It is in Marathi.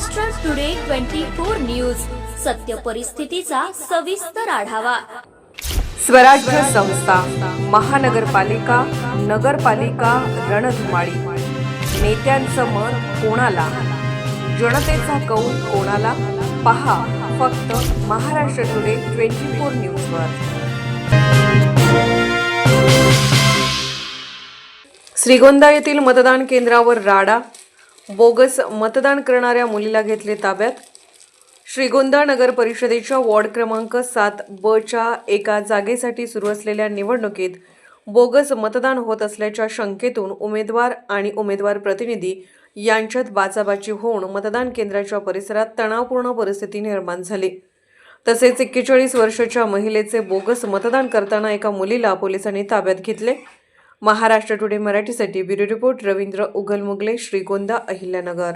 महाराष्ट्र टुडे 24 न्यूज, सत्य परिस्थितीचा सविस्तर आढावा। स्वराज्य संस्था, महानगरपालिका, नगरपालिका रणधुमाळी। नेत्यांचं मत कोणाला, जनतेचा कौल कोणाला? पहा फक्त महाराष्ट्र टुडे 24 न्यूजवर। श्रीगोंदा येथील मतदान केंद्रावर राडा, बोगस मतदान करणाऱ्या मुलीला घेतले ताब्यात। श्रीगोंदा नगर परिषदेच्या वॉर्ड क्रमांक 7B च्या एका जागेसाठी सुरू असलेल्या निवडणुकीत बोगस मतदान होत असल्याच्या शंकेतून उमेदवार आणि उमेदवार प्रतिनिधी यांच्यात बाचाबाची होऊन मतदान केंद्राच्या परिसरात तणावपूर्ण परिस्थिती निर्माण झाली। तसेच 41 वर्षाच्या महिलेचे बोगस मतदान करताना एका मुलीला पोलिसांनी ताब्यात घेतले। महाराष्ट्र टुडे मराठीसाठी ब्युरो रिपोर्ट रवींद्र उगलमुगले, श्रीगोंदा, अहिल्यानगर।